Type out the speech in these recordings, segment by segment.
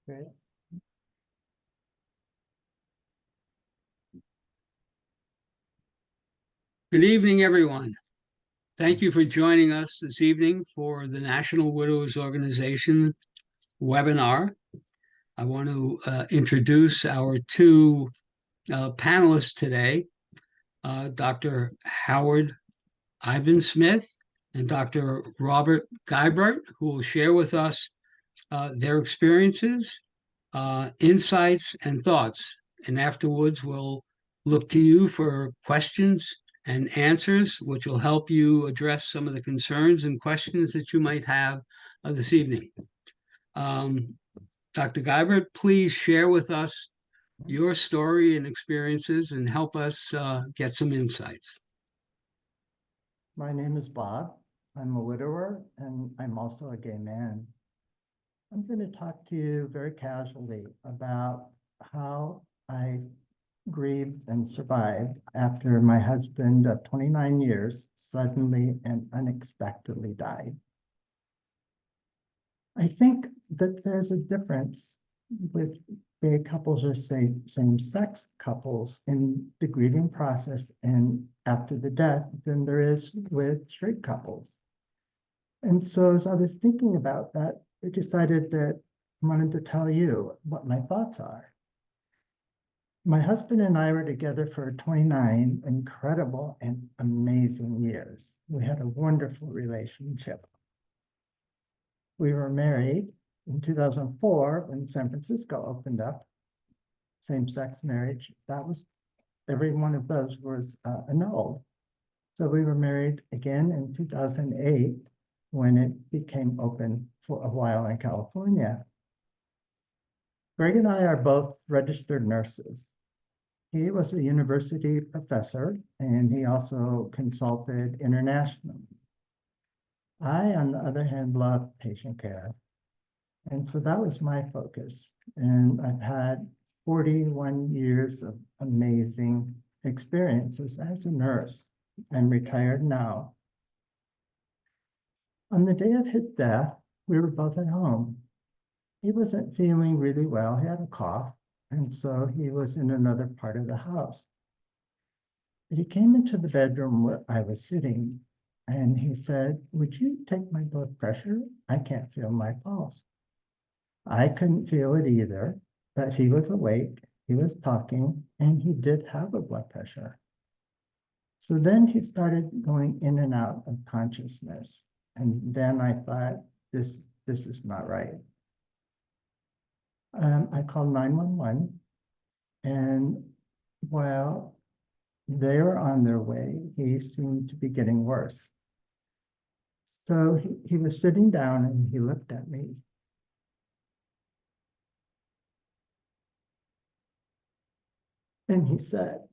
Great. Good evening, everyone. Thank you for joining us this evening for the National Widows Organization webinar. I want to introduce our two panelists today, Dr. Howard Ivan-Smith and Dr. Robert Geibert, who will share with us their experiences, insights, and thoughts. And afterwards, we'll look to you for questions and answers, which will help you address some of the concerns and questions that you might have this evening. Dr. Geibert, please share with us your story and experiences and help us get some insights. My name is Bob. I'm a widower and I'm also a gay man. I'm going to talk to you very casually about how I grieved and survived after my husband of 29 years suddenly and unexpectedly died. I think that there's a difference with gay couples or same-sex couples in the grieving process and after the death than there is with straight couples. And so as I was thinking about that, I decided that I wanted to tell you what my thoughts are. My husband and I were together for 29 incredible and amazing years. We had a wonderful relationship. We were married in 2004 when San Francisco opened up, same-sex marriage. Every one of those was annulled. So we were married again in 2008 when it became open for a while in California. Greg and I are both registered nurses. He was a university professor and he also consulted internationally. I, on the other hand, love patient care. And so that was my focus. And I've had 41 years of amazing experiences as a nurse. I'm retired now. On the day of his death, we were both at home. He wasn't feeling really well. He had a cough, and so he was in another part of the house. But he came into the bedroom where I was sitting, and he said, "Would you take my blood pressure? I can't feel my pulse." I couldn't feel it either, but he was awake, he was talking, and he did have a blood pressure. So then he started going in and out of consciousness. And then I thought, this is not right. I called 911, and while they were on their way, he seemed to be getting worse. So he was sitting down and he looked at me. And he said,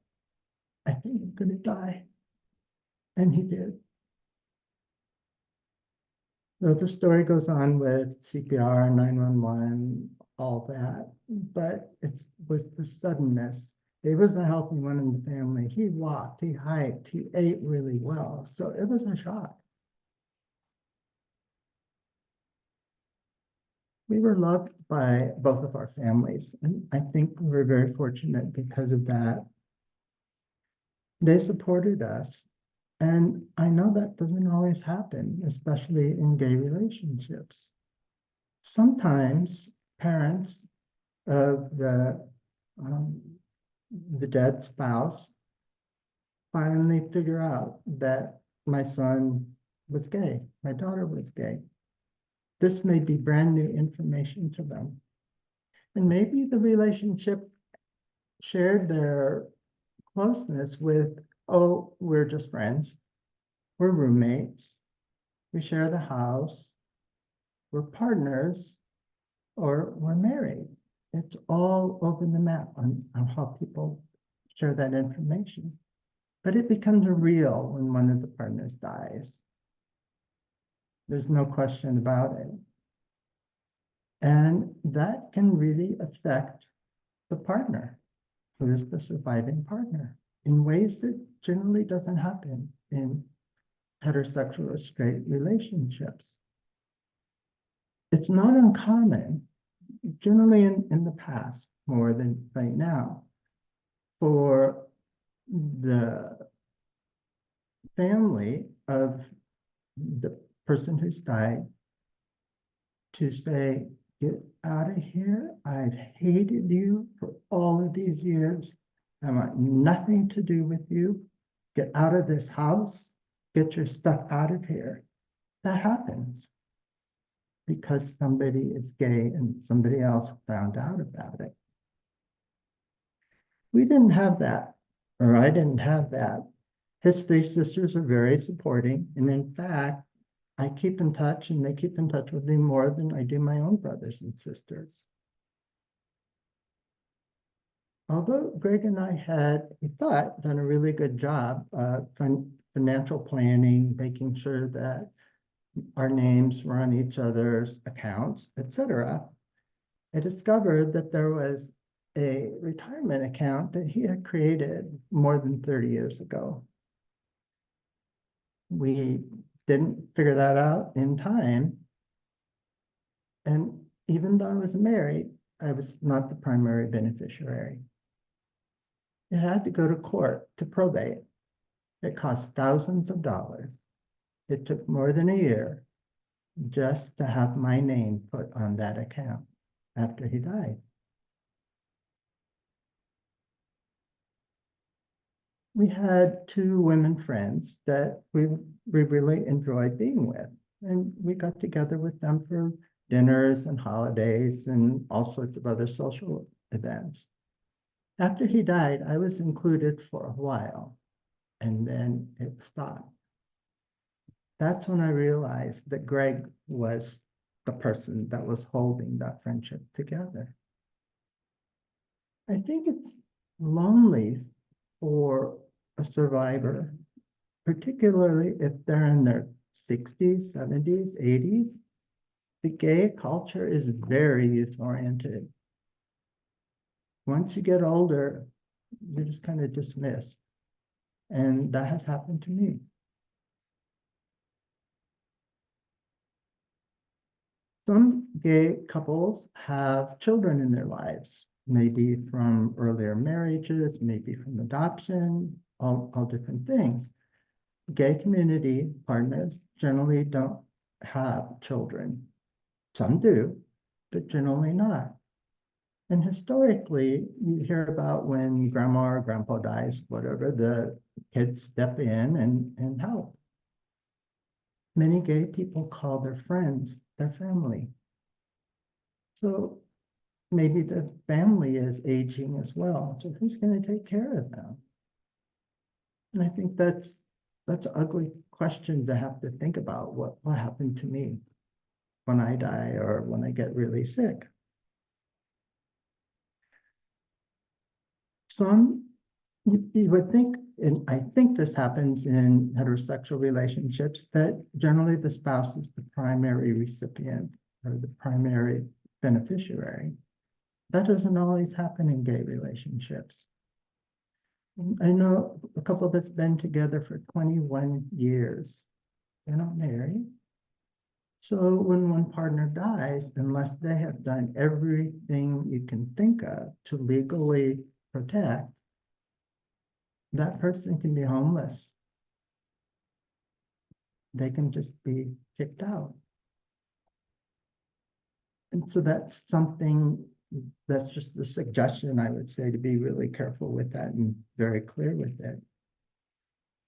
"I think I'm going to die." And he did. So the story goes on with CPR, 911, all that, but it was the suddenness. He was a healthy one in the family. He walked, he hiked, he ate really well. So it was a shock. We were loved by both of our families, and I think we were very fortunate because of that. They supported us. And I know that doesn't always happen, especially in gay relationships. Sometimes parents of the dead spouse finally figure out that my son was gay, my daughter was gay. This may be brand new information to them. And maybe the relationship shared their closeness with, "Oh, we're just friends. We're roommates. We share the house. We're partners, or we're married." It's all over the map on how people share that information. But it becomes real when one of the partners dies. There's no question about it. And that can really affect the partner, who is the surviving partner, in ways that generally doesn't happen in heterosexual or straight relationships. It's not uncommon generally in the past more than right now. For the family of the person who's died to say, get out of here. I've hated you for all of these years. I want nothing to do with you. Get out of this house. Get your stuff out of here. That happens because somebody is gay and somebody else found out about it. We didn't have that, or I didn't have that. His three sisters are very supporting. And in fact, I keep in touch and they keep in touch with me more than I do my own brothers and sisters. Although Greg and I had, we thought, done a really good job financial planning, making sure that our names were on each other's accounts, etc., I discovered that there was a retirement account that he had created more than 30 years ago. We didn't figure that out in time. And even though I was married, I was not the primary beneficiary. It had to go to court to probate. It cost thousands of dollars. It took more than a year just to have my name put on that account after he died. We had two women friends that we really enjoyed being with. And we got together with them for dinners and holidays and all sorts of other social events. After he died, I was included for a while, and then it stopped. That's when I realized that Greg was the person that was holding that friendship together. I think it's lonely for a survivor, particularly if they're in their 60s, 70s, 80s. The gay culture is very youth-oriented. Once you get older, you're just kind of dismissed. And that has happened to me. Some gay couples have children in their lives, maybe from earlier marriages, maybe from adoption, all different things. Gay community partners generally don't have children. Some do, but generally not. And historically, you hear about when grandma or grandpa dies, whatever, the kids step in and help. Many gay people call their friends their family. So maybe the family is aging as well. So who's going to take care of them? And I think that's an ugly question to have to think about. What happened to me when I die or when I get really sick? Some, you would think, and I think this happens in heterosexual relationships, that generally the spouse is the primary recipient or the primary beneficiary. That doesn't always happen in gay relationships. I know a couple that's been together for 21 years. They're not married. So when one partner dies, unless they have done everything you can think of to legally protect, that person can be homeless. They can just be kicked out. And so that's something, that's just a suggestion, I would say, to be really careful with that and very clear with it.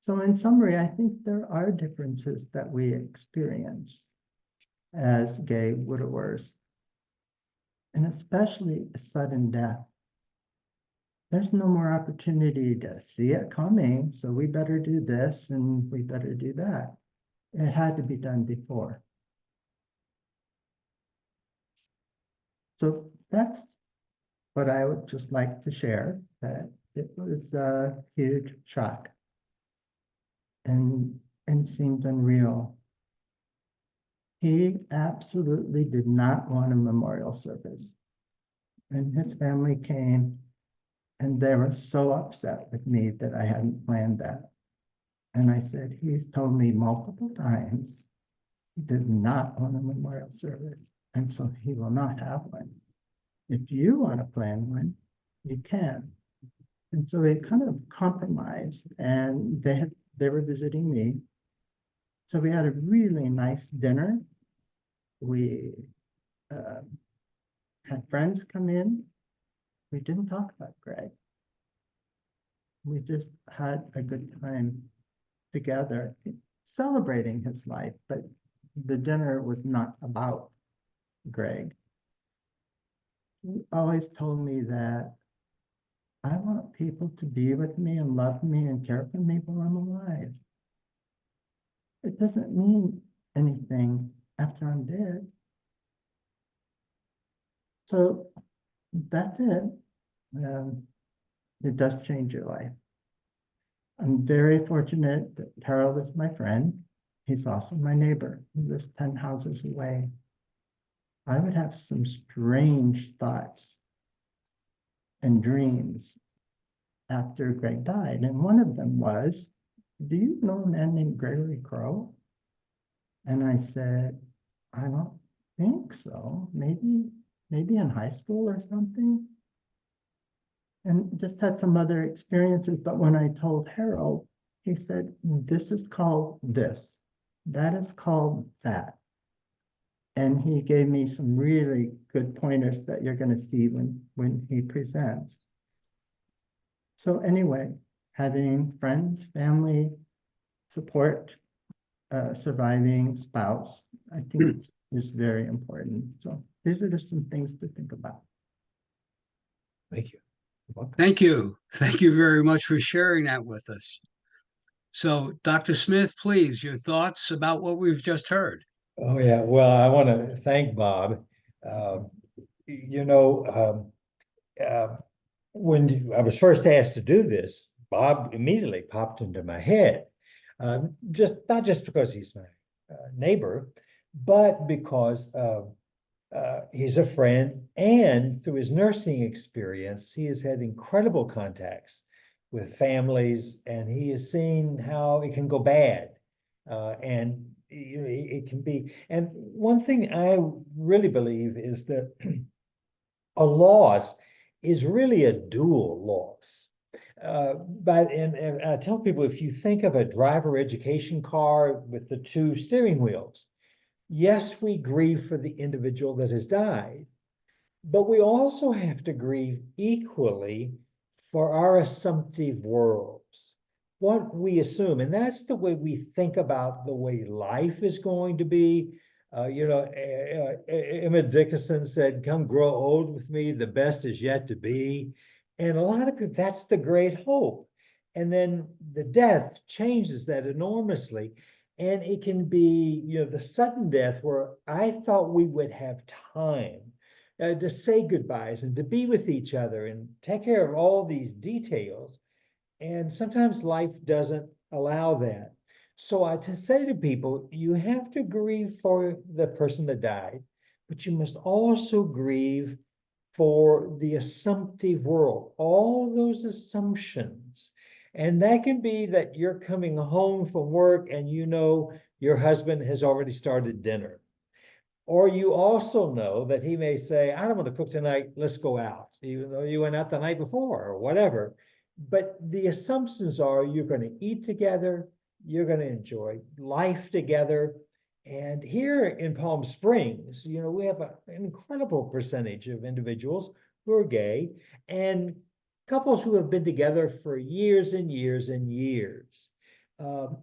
So in summary, I think there are differences that we experience as gay widowers, and especially a sudden death. There's no more opportunity to see it coming, so we better do this and we better do that. It had to be done before. So that's what I would just like to share, that it was a huge shock and seemed unreal. He absolutely did not want a memorial service. And his family came and they were so upset with me that I hadn't planned that. And I said, he's told me multiple times he does not want a memorial service, and so he will not have one. If you want to plan one, you can. And so we kind of compromised, and they were visiting me. So we had a really nice dinner. We uh, had friends come in. We didn't talk about Greg. We just had a good time together, celebrating his life, but the dinner was not about Greg. He always told me that I want people to be with me and love me and care for me while I'm alive. It doesn't mean anything after I'm dead. So that's it. It does change your life. I'm very fortunate that Harold is my friend. He's also my neighbor. He lives 10 houses away. I would have some strange thoughts and dreams after Greg died. And one of them was, do you know a man named Gregory Crow? And I said, I don't think so. Maybe in high school or something. And just had some other experiences. But when I told Harold, he said, this is called this. That is called that. And he gave me some really good pointers that you're going to see when he presents. So anyway, having friends, family, support, surviving spouse, I think is very important. So these are just some things to think about. Thank you. Thank you. Thank you very much for sharing that with us. So, Dr. Smith, please, your thoughts about what we've just heard. Oh, yeah. Well, I want to thank Bob. You know, when I was first asked to do this, Bob immediately popped into my head. Just not just because he's my neighbor, but because he's a friend, and through his nursing experience, he has had incredible contacts with families, and he has seen how it can go bad, and you know, it can be. And one thing I really believe is that a loss is really a dual loss. And I tell people, if you think of a driver education car with the two steering wheels, yes, we grieve for the individual that has died, but we also have to grieve equally for our assumptive worlds, what we assume. And that's the way we think about the way life is going to be. Emmett Dickinson said, come grow old with me, the best is yet to be. And a lot of people, that's the great hope. And then the death changes that enormously. And it can be, you know, the sudden death where I thought we would have time to say goodbyes and to be with each other and take care of all these details. And sometimes life doesn't allow that. So I say to people, you have to grieve for the person that died, but you must also grieve for the assumptive world, all those assumptions. And that can be that you're coming home from work and you know your husband has already started dinner. Or you also know that he may say, I don't want to cook tonight, let's go out, even though you went out the night before or whatever. But the assumptions are you're going to eat together, you're going to enjoy life together. And here in Palm Springs, you know, we have an incredible percentage of individuals who are gay and couples who have been together for years and years and years.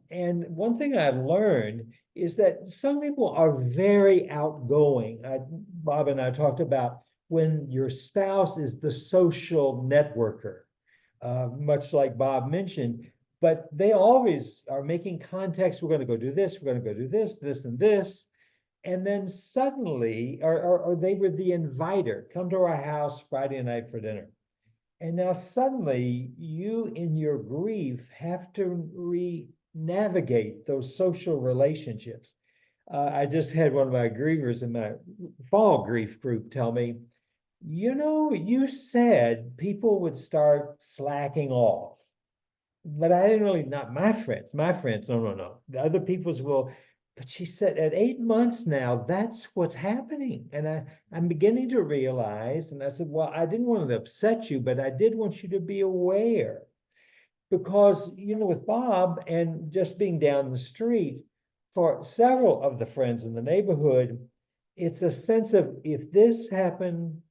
And one thing I learned is that some people are very outgoing. Bob and I talked about when your spouse is the social networker, much like Bob mentioned, but they always are making contacts. We're going to go do this, we're going to go do this, this, and this. And then suddenly, or they were the inviter, come to our house Friday night for dinner. And now suddenly you in your grief have to re-navigate those social relationships. I just had one of my grievers in my fall grief group tell me, you know, you said people would start slacking off, but I didn't really, not my friends, no. The other people's will, But she said, at 8 months now, that's what's happening. And I'm beginning to realize, and I said, well, I didn't want to upset you, but I did want you to be aware. Because, with Bob and just being down the street, for several of the friends in the neighborhood, it's a sense of, if this happened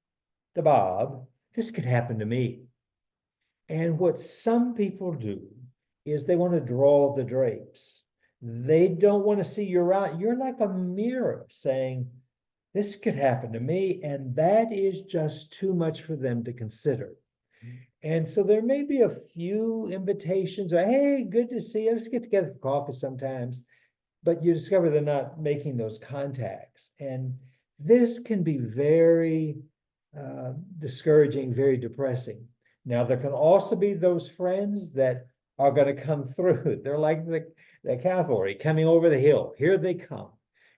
to Bob, this could happen to me. And what some people do is they want to draw the drapes. They don't want to see you're out. You're like a mirror saying, this could happen to me. And that is just too much for them to consider. And so there may be a few invitations, or, hey, good to see you. Let's get together for coffee sometimes. But you discover they're not making those contacts. And this can be very discouraging, very depressing. Now, there can also be those friends that are going to come through. They're like the cavalry coming over the hill. Here they come.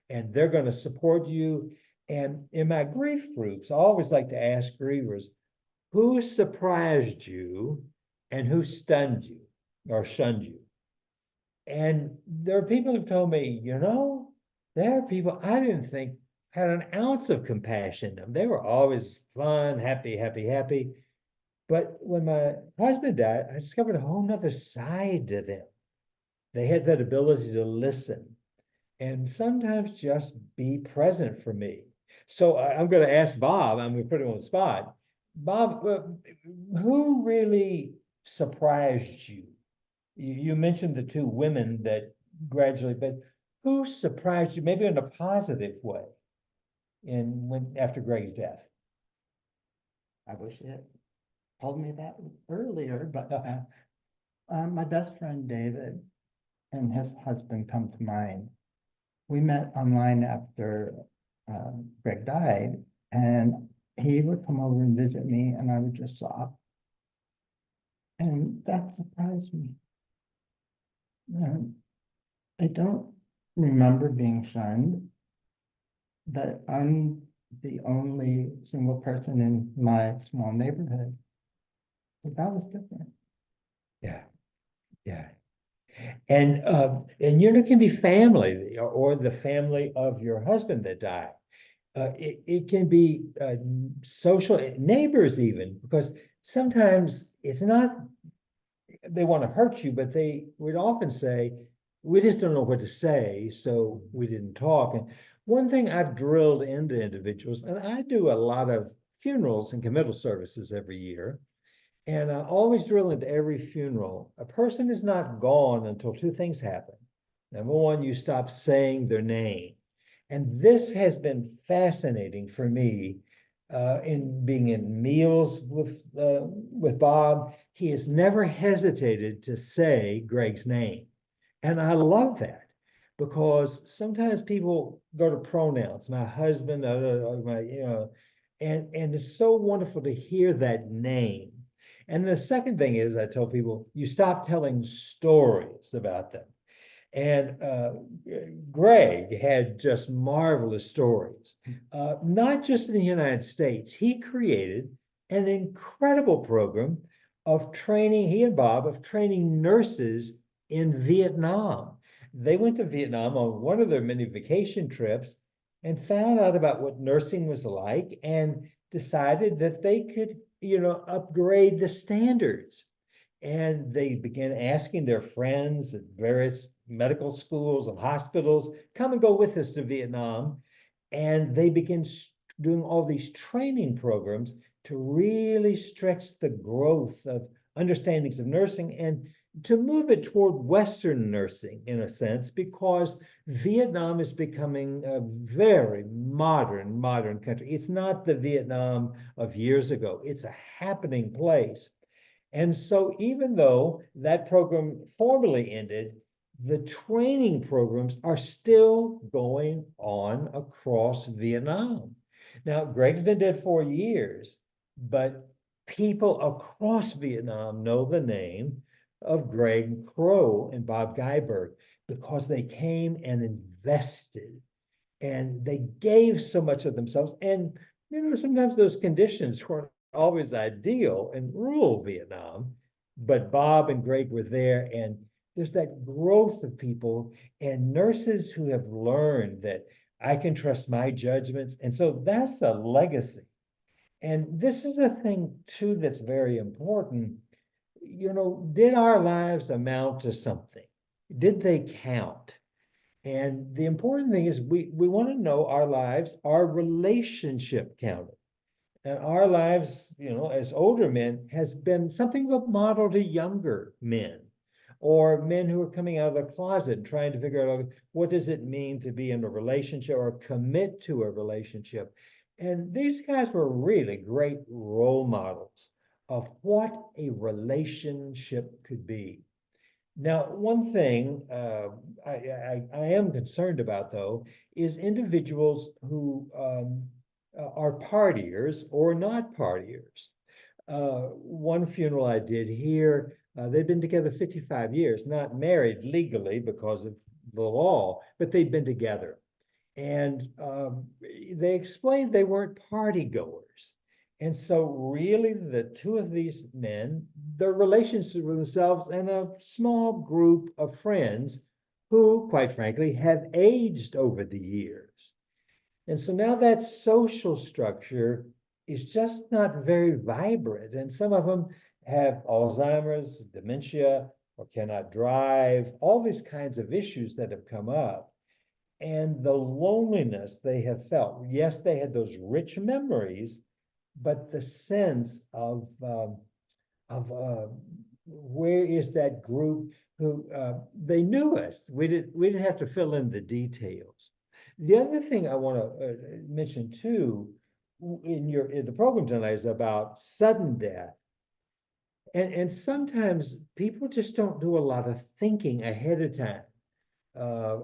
And they're going to support you. And in my grief groups, I always like to ask grievers, who surprised you and who stunned you or shunned you? And there are people who've told me, there are people I didn't think had an ounce of compassion in them. They were always fun, happy, happy, happy. But when my husband died, I discovered a whole nother side to them. They had that ability to listen and sometimes just be present for me. So I'm going to ask Bob, I'm going to put him on the spot. Bob, who really surprised you? You mentioned the two women that gradually, but who surprised you, maybe in a positive way, after Greg's death? I wish you had told me that earlier, but my best friend David and his husband come to mind. We met online after Greg died, and he would come over and visit me, and I would just sob. And that surprised me. I don't remember being shunned, but I'm the only single person in my small neighborhood. But that was different. Yeah, yeah. And it can be family or the family of your husband that died. It can be social neighbors even, because sometimes it's not they want to hurt you, but they would often say, we just don't know what to say, so we didn't talk. And one thing I've drilled into individuals, and I do a lot of funerals and committal services every year, and I always drill into every funeral. A person is not gone until two things happen. Number one, you stop saying their name. And this has been fascinating for me in being in meals with Bob. He has never hesitated to say Greg's name. And I love that, because sometimes people go to pronouns, my husband, and it's so wonderful to hear that name. And the second thing is, I tell people, you stop telling stories about them. And Greg had just marvelous stories, not just in the United States. He created an incredible program of training, he and Bob, of training nurses in Vietnam. They went to Vietnam on one of their many vacation trips and found out about what nursing was like and decided that they could, upgrade the standards. And they began asking their friends at various medical schools and hospitals, come and go with us to Vietnam. And they began doing all these training programs to really stretch the growth of understandings of nursing and to move it toward Western nursing, in a sense, because Vietnam is becoming a very modern country. It's not the Vietnam of years ago. It's a happening place. And so even though that program formally ended, the training programs are still going on across Vietnam. Now, Greg's been dead 4 years, but people across Vietnam know the name of Greg Crow and Bob Geibert because they came and invested and they gave so much of themselves. And, sometimes those conditions weren't always ideal in rural Vietnam, but Bob and Greg were there, and there's that growth of people and nurses who have learned that I can trust my judgments. And so that's a legacy. And this is a thing too that's very important. Did our lives amount to something? Did they count? And the important thing is we want to know our lives, our relationship counted. And our lives, as older men, has been something of a model to younger men or men who are coming out of the closet and trying to figure out what does it mean to be in a relationship or commit to a relationship. And these guys were really great role models of what a relationship could be. Now, one thing I am concerned about, though, is individuals who are partiers or not partiers. One funeral I did here, they'd been together 55 years, not married legally because of the law, but they'd been together. And they explained they weren't party goers. And so really the two of these men, their relationship with themselves and a small group of friends who, quite frankly, have aged over the years. And so now that social structure is just not very vibrant. And some of them have Alzheimer's, dementia, or cannot drive, all these kinds of issues that have come up. And the loneliness they have felt. Yes, they had those rich memories, but the sense of where is that group who they knew us. We didn't have to fill in the details. The other thing I want to mention too in the program tonight is about sudden death. And sometimes people just don't do a lot of thinking ahead of time.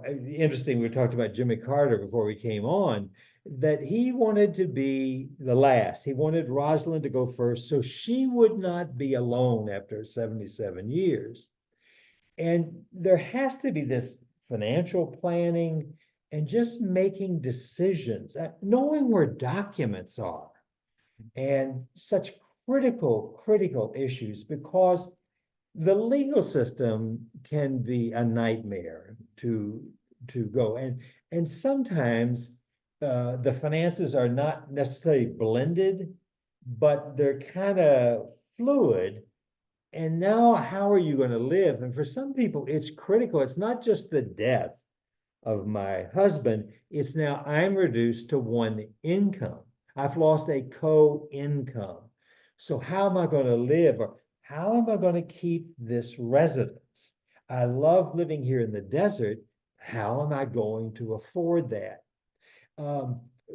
Interesting, we talked about Jimmy Carter before we came on, that he wanted to be the last. He wanted Rosalind to go first so she would not be alone after 77 years. And there has to be this financial planning and just making decisions, knowing where documents are, and such critical issues, because the legal system can be a nightmare to go. And sometimes the finances are not necessarily blended, but they're kind of fluid. And now how are you going to live? And for some people, it's critical. It's not just the death of my husband. It's now I'm reduced to one income. I've lost a co-income. So how am I going to live? Or how am I going to keep this residence? I love living here in the desert. How am I going to afford that?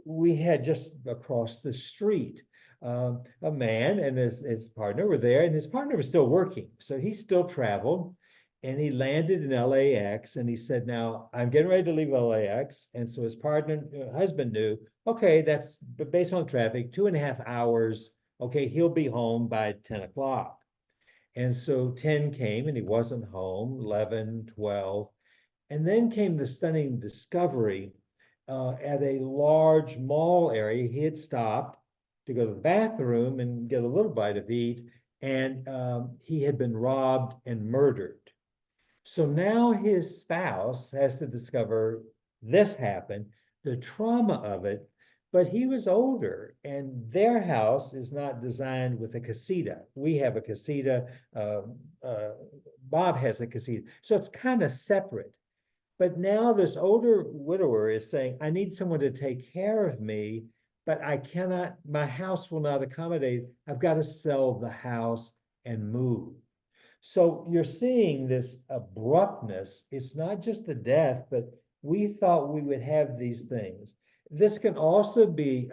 We had just across the street, a man and his partner were there, and his partner was still working. So he still traveled, and he landed in LAX, and he said, now I'm getting ready to leave LAX. And so his husband knew, okay, that's based on traffic, 2.5 hours. Okay, he'll be home by 10 o'clock. And so 10 came and he wasn't home, 11, 12. And then came the stunning discovery at a large mall area. He had stopped to go to the bathroom and get a little bite of eat, and he had been robbed and murdered. So now his spouse has to discover this happened, the trauma of it, but he was older, and their house is not designed with a casita. We have a casita. Bob has a casita. So it's kind of separate. But now this older widower is saying, I need someone to take care of me, but I cannot, my house will not accommodate. I've got to sell the house and move. So you're seeing this abruptness. It's not just the death, but we thought we would have these things. This can also be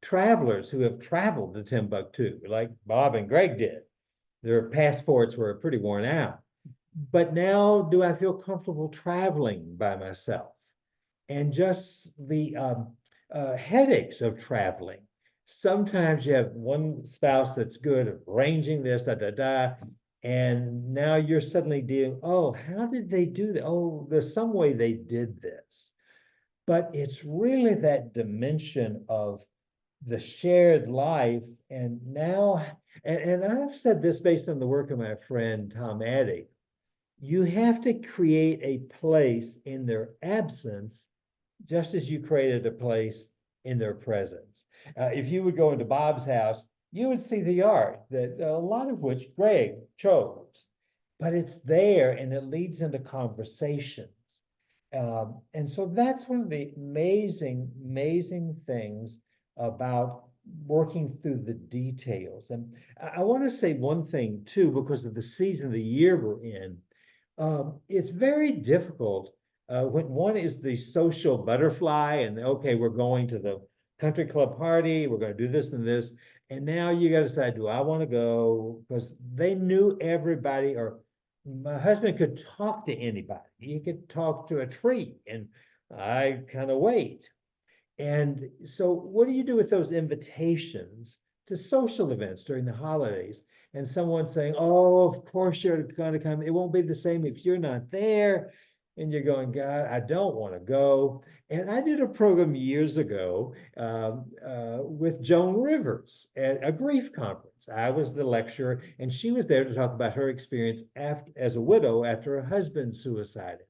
travelers who have traveled to Timbuktu, like Bob and Greg did. Their passports were pretty worn out. But now, do I feel comfortable traveling by myself? And just the headaches of traveling. Sometimes you have one spouse that's good at arranging this, and now you're suddenly dealing, oh, how did they do that? Oh, there's some way they did this. But it's really that dimension of the shared life. And now, and I've said this based on the work of my friend Tom Addy, you have to create a place in their absence, just as you created a place in their presence. If you would go into Bob's house, you would see the art that a lot of which Greg chose, but it's there and it leads into conversations. And so that's one of the amazing things about working through the details. And I want to say one thing too, because of the season of the year we're in. It's very difficult when one is the social butterfly and okay, we're going to the country club party, we're going to do this and this. And now you got to decide, do I want to go? Because they knew everybody, or my husband could talk to anybody. He could talk to a tree, and I kind of wait. And so, what do you do with those invitations to social events during the holidays? And someone saying, "Oh, of course you're going to come. It won't be the same if you're not there." And you're going, "God, I don't want to go." And I did a program years ago with Joan Rivers at a grief conference. I was the lecturer, and she was there to talk about her experience as a widow after her husband suicided.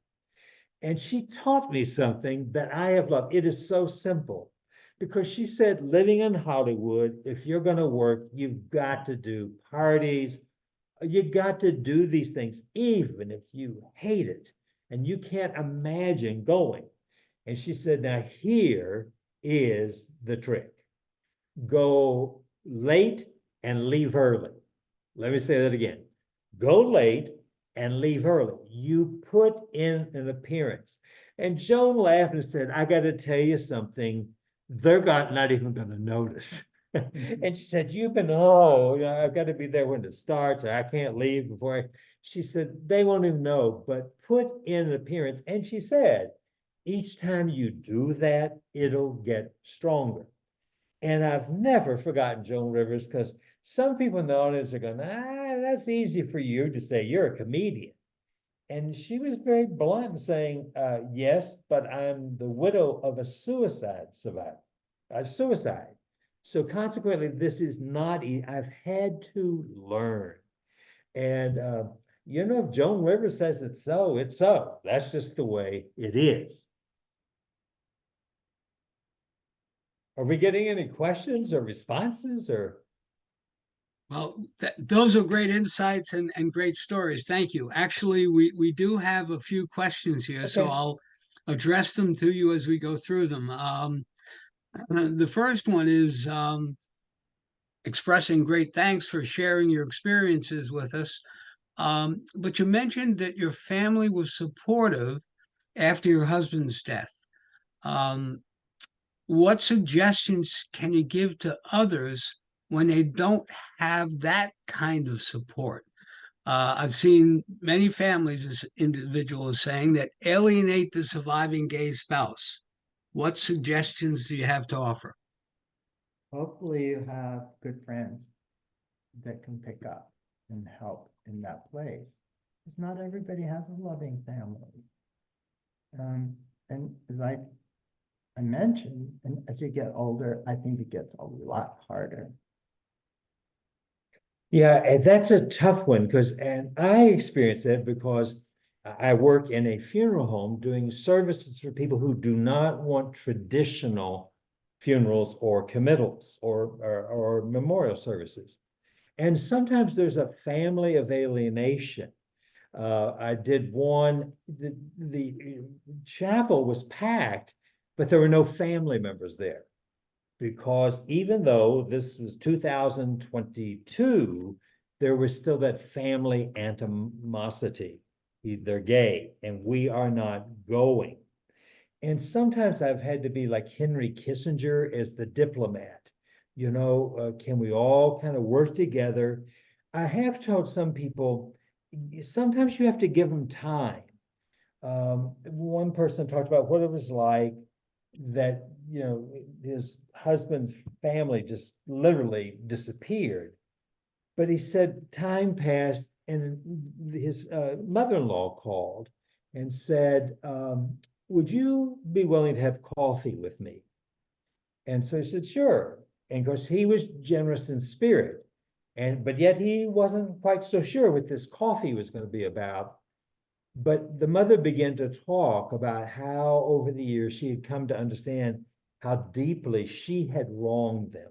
And she taught me something that I have loved. It is so simple because she said, living in Hollywood, if you're going to work, you've got to do parties. You got to do these things, even if you hate it and you can't imagine going. And she said, now here is the trick. Go late and leave early. Let me say that again. Go late and leave early. You put in an appearance. And Joan laughed and said, I got to tell you something. They're not even going to notice. And she said, you've been, I've got to be there when it starts, or I can't leave before She said, they won't even know, but put in an appearance. And she said, each time you do that, it'll get stronger. And I've never forgotten Joan Rivers, because some people in the audience are going, that's easy for you to say, you're a comedian. And she was very blunt saying, yes, but I'm the widow of a suicide survivor, a suicide. So consequently, this is not, I've had to learn. And, if Joan Rivers says it's so, it's so. That's just the way it is. Are we getting any questions or responses or? Well, those are great insights and great stories. Thank you. Actually, we do have a few questions here, so Okay. I'll address them to you as we go through them. The first one is expressing great thanks for sharing your experiences with us. But you mentioned that your family was supportive after your husband's death. What suggestions can you give to others when they don't have that kind of support? I've seen many families, as individuals, saying that alienate the surviving gay spouse. What suggestions do you have to offer? Hopefully you have good friends that can pick up and help in that place. Because not everybody has a loving family. And as I mentioned, and as you get older, I think it gets a lot harder. Yeah, and that's a tough one and I experienced that because I work in a funeral home doing services for people who do not want traditional funerals or committals or memorial services. And sometimes there's a family of alienation. I did one, the chapel was packed, but there were no family members there. Because even though this was 2022, there was still that family animosity. They're gay and we are not going. And sometimes I've had to be like Henry Kissinger as the diplomat. Can we all kind of work together? I have told some people, sometimes you have to give them time. One person talked about what it was like that, his husband's family just literally disappeared. But he said time passed and his mother-in-law called and said, would you be willing to have coffee with me? And so he said, sure. And of course, he was generous in spirit. But yet he wasn't quite so sure what this coffee was going to be about. But the mother began to talk about how over the years she had come to understand how deeply she had wronged them.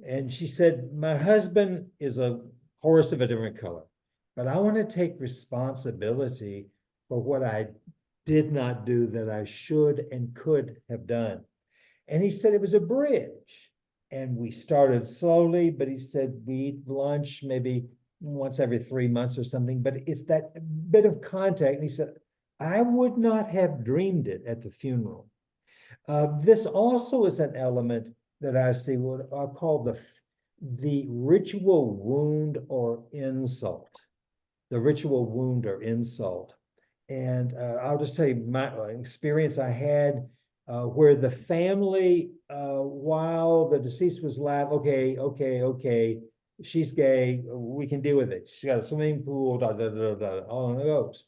And she said, my husband is a horse of a different color, but I want to take responsibility for what I did not do that I should and could have done. And he said it was a bridge. And we started slowly, but he said we eat lunch maybe once every 3 months or something, but it's that bit of contact. And he said, I would not have dreamed it at the funeral. This also is an element that I see what I call the ritual wound or insult. The ritual wound or insult. And I'll just tell you my experience I had where the family, while the deceased was alive, okay, she's gay, we can deal with it. She's got a swimming pool, all it goes.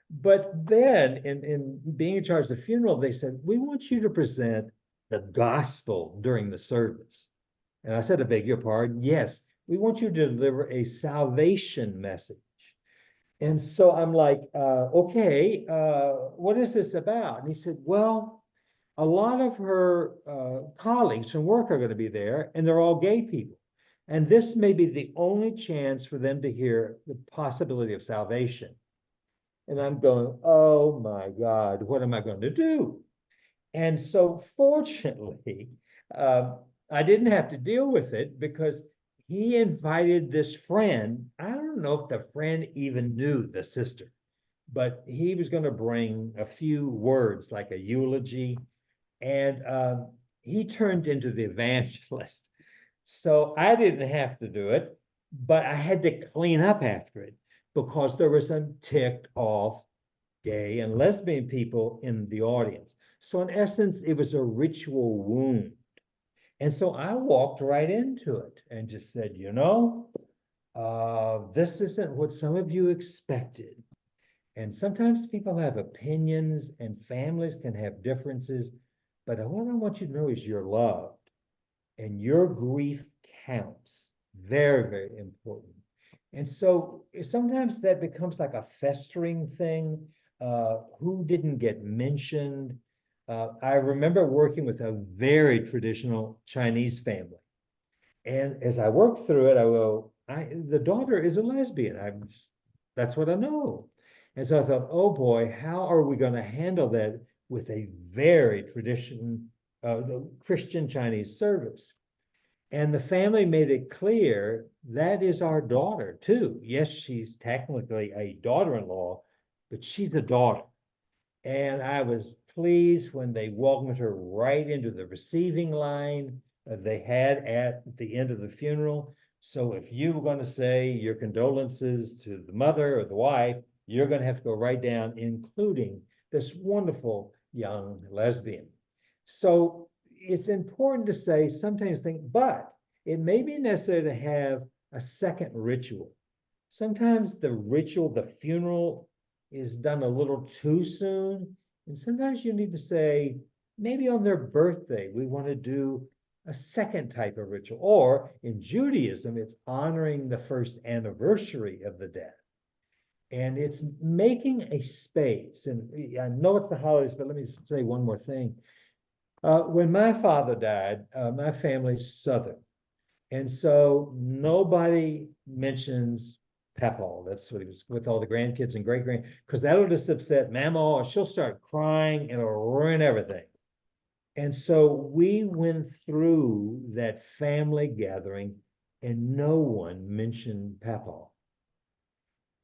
But then in being in charge of the funeral, they said, we want you to present the gospel during the service. And I said, I beg your pardon. Yes, we want you to deliver a salvation message. And so I'm like, okay, what is this about? And he said, well, a lot of her colleagues from work are going to be there, and they're all gay people. And this may be the only chance for them to hear the possibility of salvation. And I'm going, oh my God, what am I going to do? And so fortunately, I didn't have to deal with it because he invited this friend. I don't know if the friend even knew the sister, but he was going to bring a few words like a eulogy. And he turned into the evangelist. So I didn't have to do it, but I had to clean up after it because there were some ticked off gay and lesbian people in the audience. So in essence, it was a ritual wound. And so I walked right into it and just said, this isn't what some of you expected. And sometimes people have opinions and families can have differences, but what I want you to know is you're loved and your grief counts. Very, very important. And so sometimes that becomes like a festering thing. Who didn't get mentioned? I remember working with a very traditional Chinese family. And as I worked through it, I go, the daughter is a lesbian. That's what I know. And so I thought, oh boy, how are we going to handle that with a very Christian Chinese service? And the family made it clear that is our daughter too. Yes, she's technically a daughter-in-law, but she's a daughter. And I was pleased when they welcomed her right into the receiving line they had at the end of the funeral. So if you were going to say your condolences to the mother or the wife, you're going to have to go right down, including this wonderful young lesbian. So it's important to say sometimes but it may be necessary to have a second ritual. Sometimes the ritual, the funeral, is done a little too soon. And sometimes you need to say, maybe on their birthday, we want to do a second type of ritual. Or in Judaism, it's honoring the first anniversary of the death. And it's making a space. And I know it's the holidays, but let me say one more thing. When my father died, my family's Southern. And so nobody mentions Papaw. That's what he was with all the grandkids and great-grand, because that'll just upset Mama. She'll start crying and it'll ruin everything. And so we went through that family gathering and no one mentioned Papaw.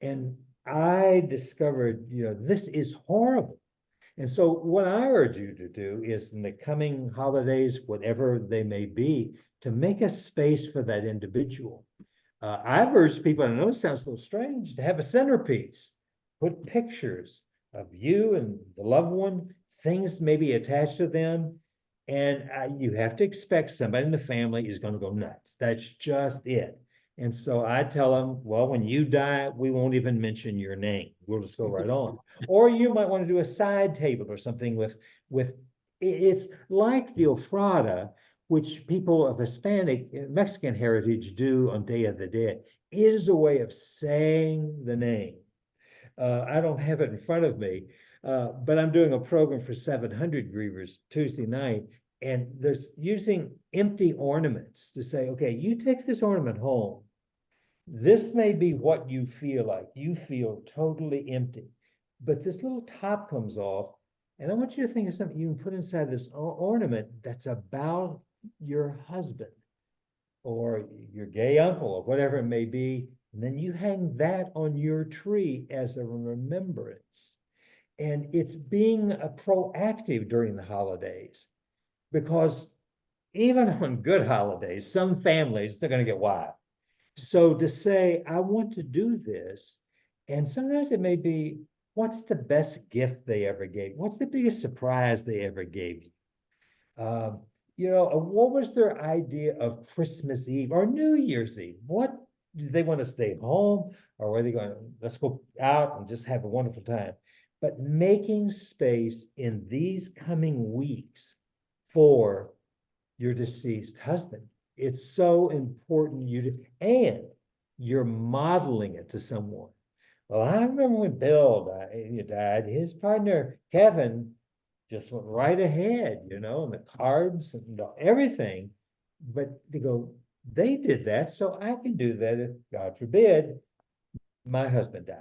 And I discovered, this is horrible. And so what I urge you to do is in the coming holidays, whatever they may be, to make a space for that individual. I've urged people, and I know it sounds a little strange, to have a centerpiece, put pictures of you and the loved one, things maybe attached to them. And you have to expect somebody in the family is going to go nuts. That's just it. And so I tell them, well, when you die, we won't even mention your name. We'll just go right on. Or you might want to do a side table or something with it's like the ofrenda, which people of Hispanic, Mexican heritage do on Day of the Dead. It is a way of saying the name. I don't have it in front of me, but I'm doing a program for 700 grievers Tuesday night, and there's using empty ornaments to say, okay, you take this ornament home. This may be what you feel like. You feel totally empty, but this little top comes off, and I want you to think of something you can put inside this ornament that's about your husband or your gay uncle or whatever it may be. And then you hang that on your tree as a remembrance. And it's being proactive during the holidays, because even on good holidays, some families, they're going to get wild. So to say, I want to do this, and sometimes it may be, what's the best gift they ever gave? What's the biggest surprise they ever gave you? What was their idea of Christmas Eve or New Year's Eve? What did they want to stay home, or were they going, let's go out and just have a wonderful time? But making space in these coming weeks for your deceased husband. It's so important and you're modeling it to someone. Well, I remember when Bill died, his partner, Kevin, just went right ahead, and the cards and everything. But they did that, so I can do that if, God forbid, my husband dies.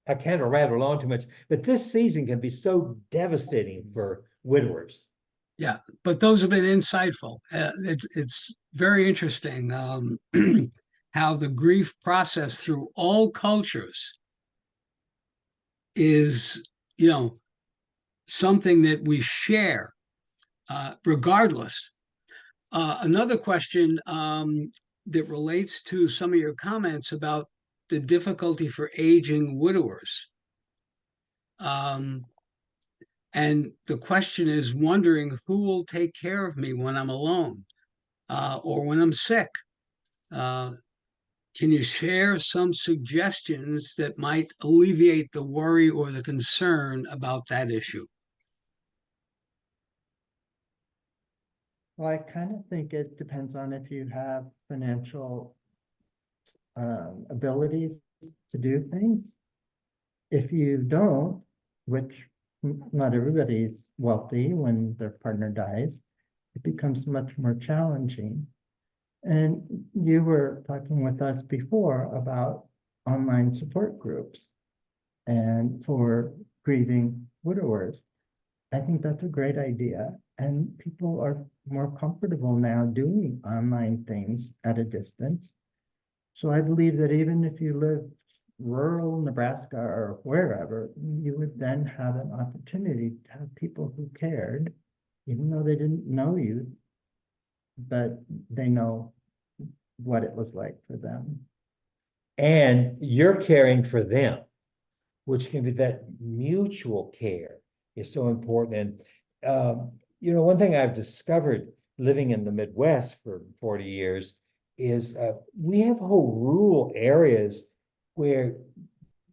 I can't rattle on too much, but this season can be so devastating for widowers. Yeah, but those have been insightful. It's very interesting how the grief process through all cultures is, something that we share regardless. Another question that relates to some of your comments about the difficulty for aging widowers. And the question is wondering who will take care of me when I'm alone or when I'm sick. Can you share some suggestions that might alleviate the worry or the concern about that issue? Well, I kind of think it depends on if you have financial abilities to do things. If you don't, which not everybody's wealthy when their partner dies, it becomes much more challenging. And you were talking with us before about online support groups and for grieving widowers. I think that's a great idea. And people are more comfortable now doing online things at a distance. So I believe that even if you live rural Nebraska or wherever, you would then have an opportunity to have people who cared, even though they didn't know you, but they know what it was like for them. And you're caring for them, which can be that mutual care is so important. And, one thing I've discovered living in the Midwest for 40 years is we have whole rural areas where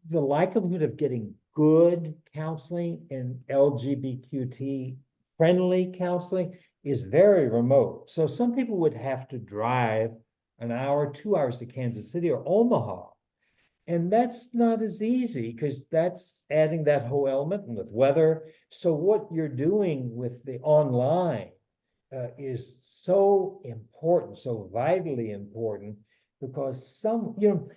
the likelihood of getting good counseling and LGBTQ friendly counseling is very remote. So some people would have to drive an hour, 2 hours to Kansas City or Omaha. And that's not as easy because that's adding that whole element and with weather. So what you're doing with the online is so important, so vitally important, because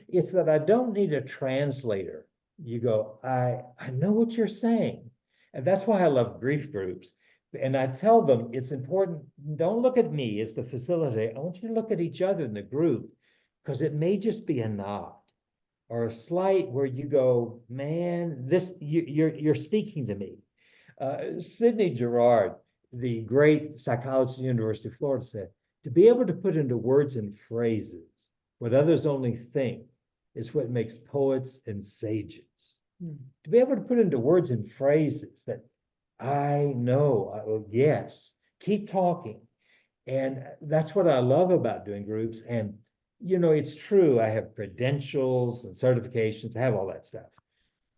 it's that I don't need a translator. You go, I know what you're saying. And that's why I love grief groups. And I tell them it's important. Don't look at me as the facilitator. I want you to look at each other in the group, because it may just be a nod or a slight where you go, man, you're speaking to me. Sidney Girard, the great psychologist at the University of Florida, said, to be able to put into words and phrases what others only think is what makes poets and sages. To be able to put into words and phrases that I know, yes, keep talking. And that's what I love about doing groups. And, it's true, I have credentials and certifications, I have all that stuff.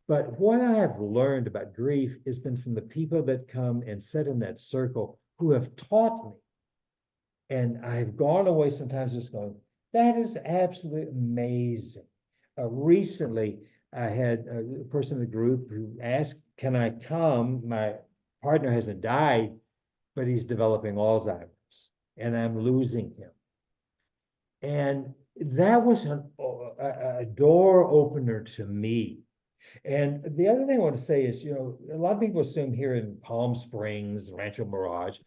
But what I have learned about grief has been from the people that come and sit in that circle who have taught me. And I've gone away sometimes just going, that is absolutely amazing. Recently, I had a person in the group who asked, can I come? My partner hasn't died, but he's developing Alzheimer's and I'm losing him. And that was a door opener to me. And the other thing I want to say is, a lot of people assume here in Palm Springs, Rancho Mirage,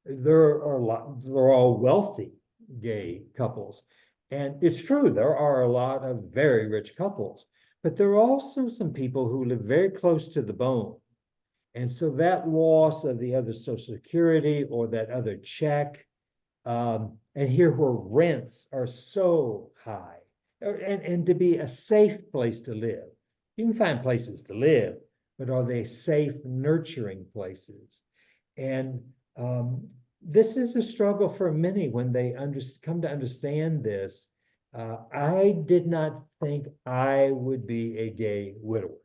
they're all wealthy gay couples. And it's true, there are a lot of very rich couples, but there are also some people who live very close to the bone. And so that loss of the other Social Security or that other check, and here where rents are so high, and to be a safe place to live. You can find places to live, but are they safe, nurturing places? And this is a struggle for many when they come to understand this. I did not think I would be a gay widower.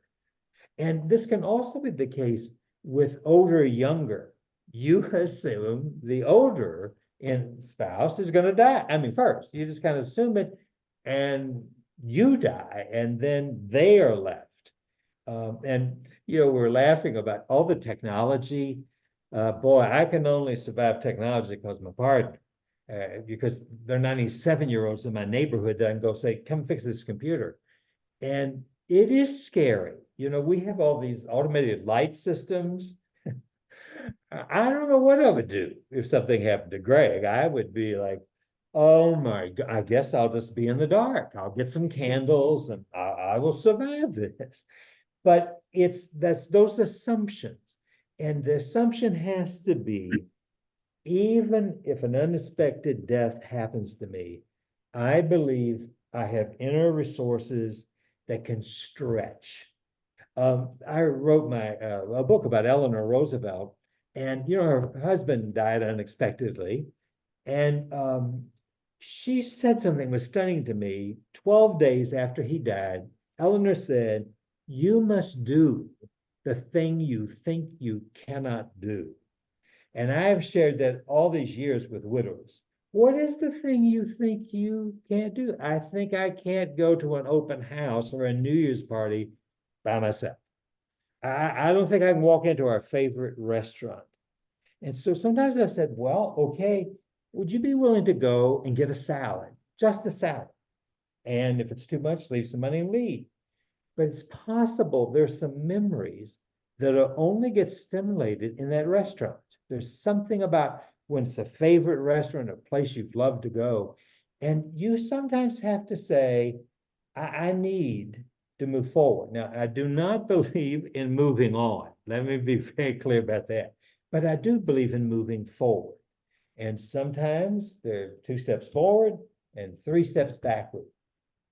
And this can also be the case with older, younger. You assume the older spouse is going to die. I mean, first, you just kind of assume it, and you die, and then they are left. We're laughing about all the technology. Boy, I can only survive technology because my partner, because there are 97-year-olds in my neighborhood that I can go say, come fix this computer. And it is scary. We have all these automated light systems. I don't know what I would do if something happened to Greg. I would be like, oh my God, I guess I'll just be in the dark. I'll get some candles and I will survive this. But that's those assumptions. And the assumption has to be, even if an unexpected death happens to me, I believe I have inner resources that can stretch. I wrote a book about Eleanor Roosevelt, and her husband died unexpectedly, and she said something that was stunning to me. 12 days after he died, Eleanor said, "You must do the thing you think you cannot do." And I have shared that all these years with widows. What is the thing you think you can't do? I think I can't go to an open house or a New Year's party by myself. I don't think I can walk into our favorite restaurant. And so sometimes I said, well, okay, would you be willing to go and get a salad, just a salad? And if it's too much, leave some money and leave. But it's possible there's some memories that'll only get stimulated in that restaurant. There's something about when it's a favorite restaurant, a place you've loved to go. And you sometimes have to say, I need to move forward. Now, I do not believe in moving on. Let me be very clear about that. But I do believe in moving forward. And sometimes there are 2 steps forward and 3 steps backward.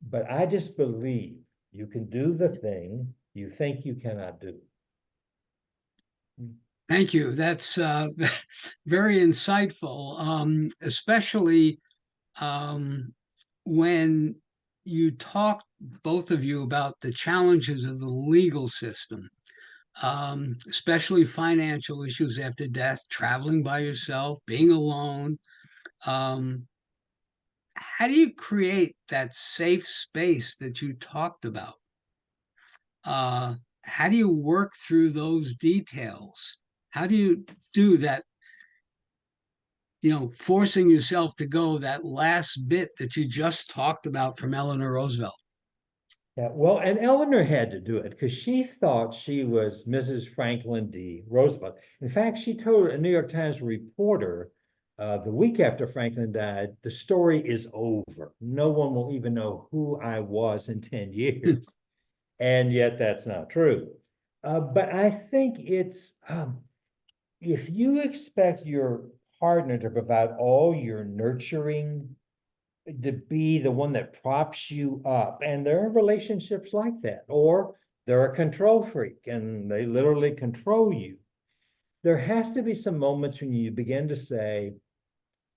But I just believe you can do the thing you think you cannot do. Thank you. That's very insightful, especially when you talk, both of you, about the challenges of the legal system, especially financial issues after death, traveling by yourself, being alone. How do you create that safe space that you talked about? How do you work through those details? How do you do that? Forcing yourself to go that last bit that you just talked about from Eleanor Roosevelt. Yeah, well, and Eleanor had to do it because she thought she was Mrs. Franklin D. Roosevelt. In fact, she told a New York Times reporter the week after Franklin died, the story is over. No one will even know who I was in 10 years. And yet that's not true. But I think it's, if you expect your partner to provide all your nurturing, to be the one that props you up, and there are relationships like that, or they're a control freak and they literally control you. There has to be some moments when you begin to say,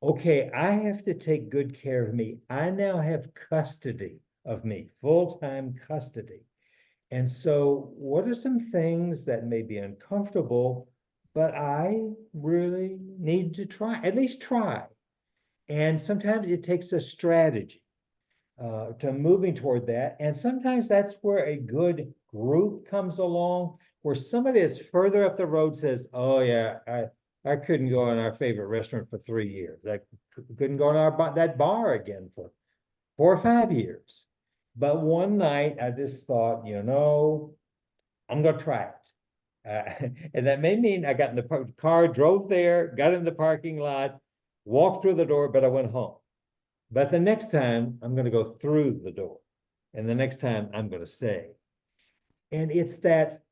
okay, I have to take good care of me. I now have custody of me, full-time custody. And so what are some things that may be uncomfortable, but I really need to try, at least try. And sometimes it takes a strategy. to moving toward that. And sometimes that's where a good group comes along, where somebody that's further up the road says, oh yeah, I couldn't go in our favorite restaurant for 3 years. I couldn't go in that bar again for 4 or 5 years. But one night I just thought, I'm going to try it. And that may mean I got in the car, drove there, got in the parking lot, walked through the door, but I went home. But the next time I'm going to go through the door, and the next time I'm going to stay. And it's that,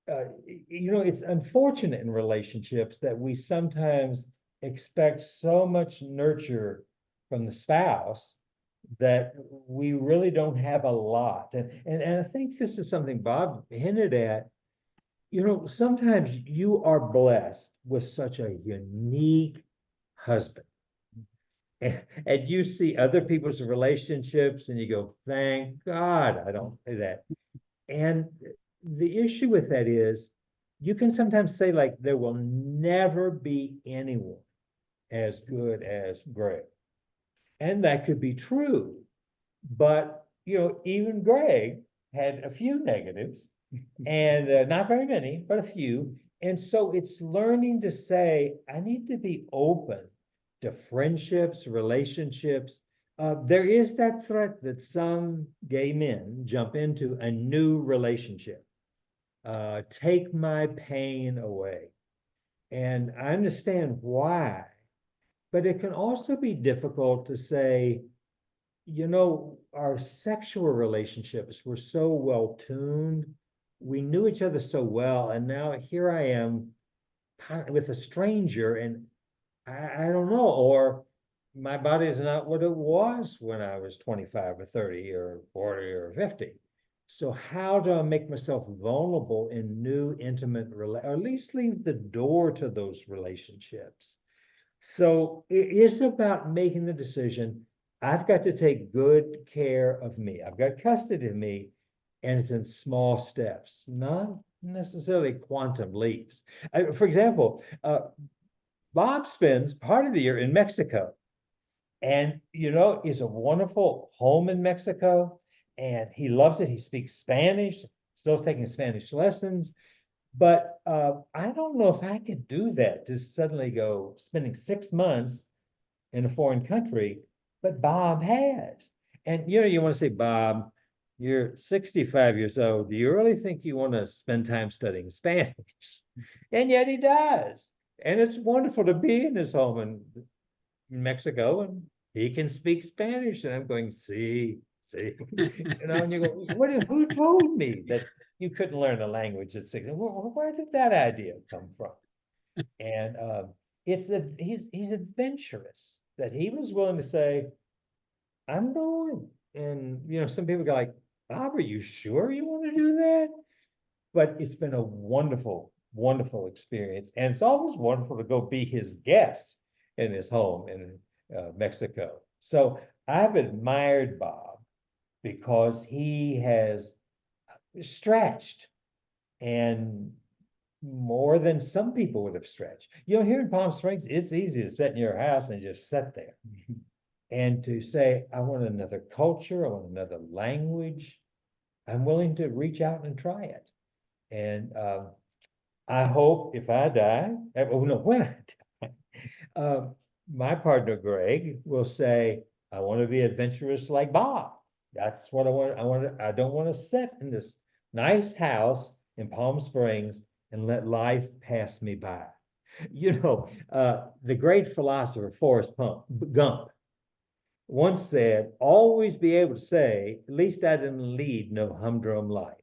it's unfortunate in relationships that we sometimes expect so much nurture from the spouse that we really don't have a lot. And I think this is something Bob hinted at. Sometimes you are blessed with such a unique husband. And you see other people's relationships and you go, thank God I don't say that. And the issue with that is you can sometimes say, like, there will never be anyone as good as Greg. And that could be true. But, even Greg had a few negatives and not very many, but a few. And so it's learning to say, I need to be open to friendships, relationships. There is that threat that some gay men jump into a new relationship. Take my pain away. And I understand why, but it can also be difficult to say, our sexual relationships were so well tuned. We knew each other so well. And now here I am with a stranger, and I don't know, or my body is not what it was when I was 25 or 30 or 40 or 50. So how do I make myself vulnerable in new intimate, or at least leave the door to those relationships? So it is about making the decision. I've got to take good care of me. I've got custody of me, and it's in small steps, not necessarily quantum leaps. For example, Bob spends part of the year in Mexico, and is a wonderful home in Mexico, and he loves it. He speaks Spanish, still taking Spanish lessons. But I don't know if I could do that, to suddenly go spending 6 months in a foreign country, but Bob has. And you want to say, Bob, you're 65 years old. Do you really think you want to spend time studying Spanish? And yet he does. And it's wonderful to be in his home in Mexico, and he can speak Spanish. And I'm going, see, and you go, who told me that you couldn't learn a language at 6? Where did that idea come from? And he's adventurous, that he was willing to say, I'm going. And some people go like, Bob, are you sure you want to do that? But it's been a wonderful, wonderful experience. And it's always wonderful to go be his guest in his home in Mexico. So I've admired Bob because he has stretched, and more than some people would have stretched. Here in Palm Springs, it's easy to sit in your house and just sit there. And to say, I want another culture, I want another language, I'm willing to reach out and try it. And I hope if I die, when I die, my partner Greg will say, I want to be adventurous like Bob. That's what I want. I don't want to sit in this nice house in Palm Springs and let life pass me by. The great philosopher Forrest Gump once said, always be able to say, at least I didn't lead no humdrum life.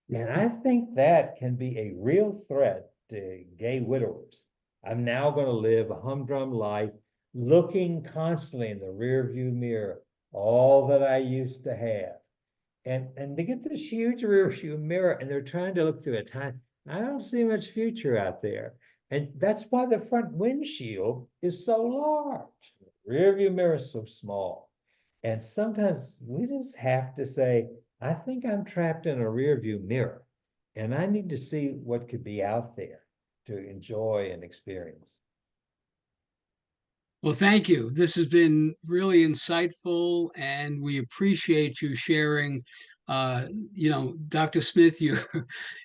And I think that can be a real threat to gay widowers. I'm now going to live a humdrum life, looking constantly in the rearview mirror, all that I used to have. And they get this huge rearview mirror, and they're trying to look through it. I don't see much future out there. And that's why the front windshield is so large. The rearview mirror is so small. And sometimes we just have to say, I think I'm trapped in a rearview mirror, and I need to see what could be out there to enjoy and experience. Well, thank you. This has been really insightful, and we appreciate you sharing, uh, Dr. Smith, your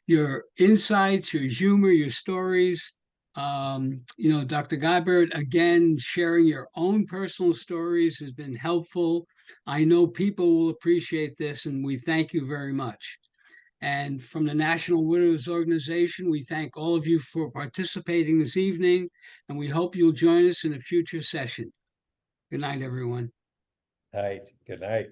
your insights, your humor, your stories. Dr. Geibert, again, sharing your own personal stories has been helpful. I know people will appreciate this, and we thank you very much. And from the National Widows Organization, we thank all of you for participating this evening, and we hope you'll join us in a future session. Good night, everyone. Night, good night.